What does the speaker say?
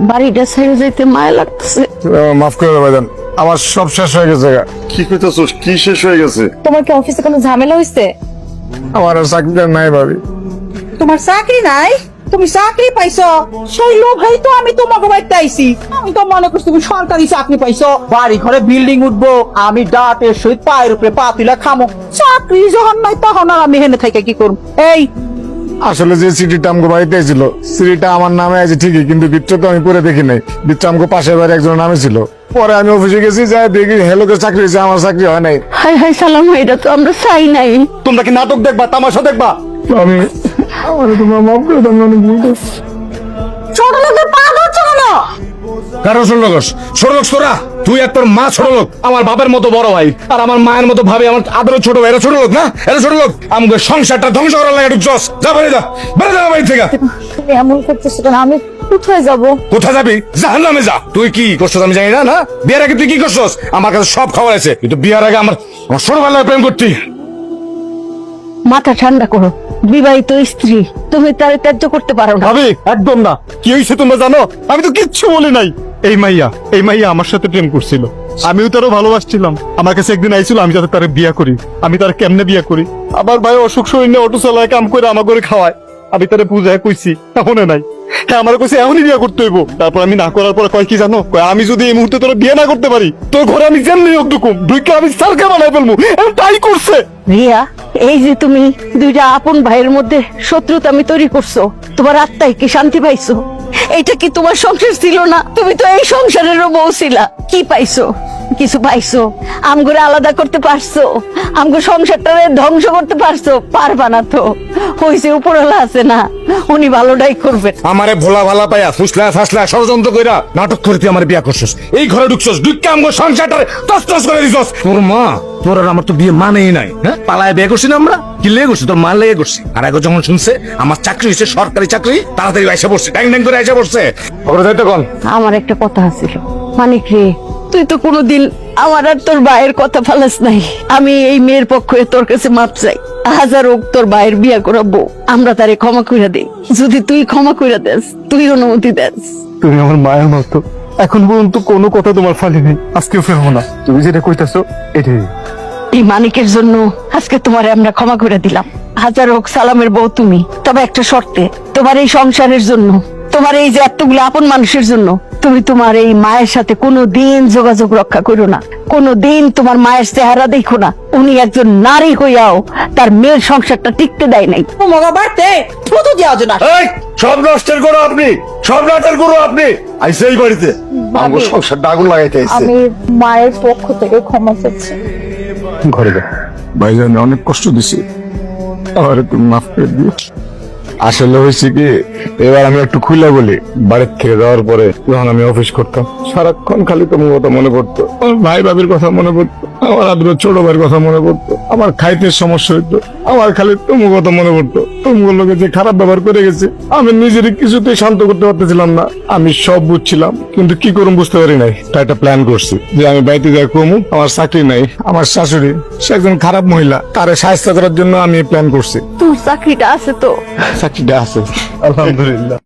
বাড়িটা ছেড়ে যাইতে মায়া লাগতেছে। মাফ করে দেবে ভাইজান, আমার সব শেষ হয়ে গেছে। কি কইতাছস? কি শেষ হয়ে গেছে? তোমার কি অফিসে কোনো ঝামেলা হইছে? আমার আর চাকরিটা নাই ভাবি। তোমার চাকরি নাই? তুমি চাকরি পাইছো সেই লোভাই তো আমি তোমাকে বাড়িতে আইছি। আমি তো মনে করছি তুমি সরকারি চাকরি পাইছো, বাড়ি ঘরে বিল্ডিং উঠবো, আমি ডাটের সহিত পায়ের উপরে পা তুলা খামো। চাকরি যখন নাই তখন আর আমি হেনে থেকে কি করব? এই আসলে যে সিটিটা আমগো বাড়িতে ছিল, সিটিটা আমার নামে আছে ঠিকই, কিন্তু ভিতরে তো আমি পরে দেখি নাই। ভিতরে আমগো পাশের বাড়ি একজনের নামে ছিল। পরে আমি অফিসে গেছি, যাই দেখি হেলোকে চাকরি হয়েছে, আমার চাকরি হয় নাই। হাই হাই সালাম, এটা তো আমরা চাই নাই। তোমরা কি নাটক দেখবা, তামাশা দেখবা? আমি আমার তোমার মাফ করে দাও, আমি অনেক ভুল করছি। ছোট লোকের পা ধরছো কেন? কারো ছোট লোক তোরা, তুই আর তোর মা ছোট লোক, আমার বাপের মতো বড় ভাই আর আমার মায়ের মতো ভাবি, আমার আদরের ছোট ভাই। এরা ছোট লোক না? এরা ছোট লোক। আমাকে সংসারটা ধ্বংস করার লাগে ঢুকছস। যা বেরিয়ে যা, বেরিয়ে যা বাড়ি থেকে। তুমি এমন করতেছো কেন? আমি কোথায় যাব? কোথায় যাবি? জাহান্নামে যা। তুই কি করছস আমি জানি না। না, বিয়ের আগে তুই কি করছস? আমার কাছে সব খবর আছে। কিন্তু বিয়ের আগে আমার ছোটবেলায় প্রেম করতি। মাথা ঠান্ডা করো, বিবাহিত স্ত্রী, তুমি তার ত্যায্য করতে পারো না। ভাবি একদম না। কি হয়েছে তোমরা জানো? আমি তো কিচ্ছু বলি নাই। এই মাইয়া আমার সাথে প্রেম করছিল, আমিও তারও ভালোবাসছিলাম। আমার কাছে একদিন আইছিল আমি যাতে তারে বিয়া করি। আমি তার কেমনে বিয়া করি? আমার ভাই অসুখ শরীর নিয়ে অটো চালায়, কাম করে আমার ঘরে খাওয়ায়। আমি তারে বুঝায় কইছি, এখনো নাই। হ্যাঁ, আমার কইছে এখনই বিয়া করতে হইব। তারপর আমি না করার পর কয় কি জানো? কয় আমি যদি এই মুহূর্তে তোর বিয়ে না করতে পারি, তোর ঘরে আমি যেমনি হোক ঢুকুম, ঢুকে আমি সারকা বানাই ফেলবো। তাই করছে। রিয়া, এই যে তুমি দুইটা আপন ভাইয়ের মধ্যে শত্রুতা আমি তৈরি করছো, তোমার আত্মায় কি শান্তি পাইছো? এটা কি তোমার সংসার ছিল না? তুমি তো এই সংসারেরও বউ ছিলা। কি পাইছো? কিছু পাইছো? আমগরে আলাদা করতে পারছো? আমগো সংসারটারে ধ্বংস করতে পারছো? পারবা না তো। হইছে উপরওয়ালা আছে না, উনি ভালোটাই করবেন। আমারে ভোলা ভালা পাইয়া ফুসলা ফাসলা ষড়যন্ত্র কইরা নাটক করে তুই আমার বিয়া করছিস। এই ঘরে ঢুকছস, ঢুকে আমগো সংসারটারে তছনছ করে দিছস। তোর মা, তোর আর আমার তো বিয়ে মানেই নাই। হ্যাঁ, পালায় বিয়ে করছি না আমরা? কি লেগে করছি? তোর মা লেগে করছি। আর আগে যখন শুনছে আমার চাকরি হয়েছে, সরকারি চাকরি, তাড়াতাড়ি আইসা পড়ছে, ট্যাং ট্যাং করে আইসা পড়ছে। ওরে যাইতে কোন? আমার একটা কথা ছিল, মানিক রে, তুই তো কোনোদিন আমার আর তোর ভাইয়ের কথা ফালাস নাই। আমি এই মেয়ের পক্ষে তোর কাছে মাপ চাই। হাজার হোক তোর ভাইয়ের বিয়া করাবো, আমরা তারে ক্ষমা কইরা দিই। যদি তুই ক্ষমা কইরা দেস, তুই অনুমতি দেস। তুমি আমার মায়ের মতো। এখন পর্যন্ত কোনো কথা তোমার ফালি নেই, আজকেও ফেরবো না। তুমি যেটা কইতাছো এটাই। এই মানিকের জন্য আজকে তোমারে আমরা ক্ষমা করে দিলাম। হাজার হোক সালামের বউ তুমি, তবে একটা শর্তে। তোমার এই সংসারের জন্য, তোমার এই যে এতগুলো আপন মানুষের জন্য, তুমি তোমার এই মায়ের সাথে কোনো দিন যোগাযোগ রক্ষা করো না। কোনো দিন তোমার মায়ের চেহারা দেখো না। উনি একজন নারী হইয়াও তার মেয়ের সংসারটা টিকতে দেয় নাই। তোমাকে বাড়তে থুতু দেওয়া যায় না। এই সব নষ্টের করো আপনি, সব নাটের করো আপনি। আইসে এই বাড়িতে আমার সংসারটা আগুন লাগাইতে আইছে। আমি মায়ের পক্ষ থেকে ক্ষমা চাচ্ছি। ঘরে যা। ভাইজান অনেক কষ্ট দিছি, আমার তুমি মাফ করে দিও। আসলে হয়েছে কি, এবার আমি একটু খুলে বলি। বাড়ির থেকে যাওয়ার পরে যখন আমি অফিস করতাম, সারাক্ষণ খালি তোমার কথা মনে পড়তো, আমার ভাই ভাবির কথা মনে পড়তো, আমার আদর ছোট ভাইয়ের কথা মনে পড়তো, আমার খাইতে সমস্যা হইতো, আমার খালি তোমার কথা মনে পড়তো। তোমার লোকে যে খারাপ ব্যবহার করে গেছে, আমি নিজের কিছুতেই শান্ত করতে পারতেছিলাম না। আমি সব বুঝছিলাম, কিন্তু কি করুম বুঝতে পারি নাই। তাই একটা প্ল্যান করছি যে আমি বাড়িতে যাই কমু, আমার চাকরি নাই, আমার শাশুড়ি সে একজন খারাপ মহিলা, তারে সাহায্য করার জন্য আমি প্ল্যান করছি। তোর চাকরিটা আছে তো? চাকরিটা আছে আলহামদুলিল্লাহ।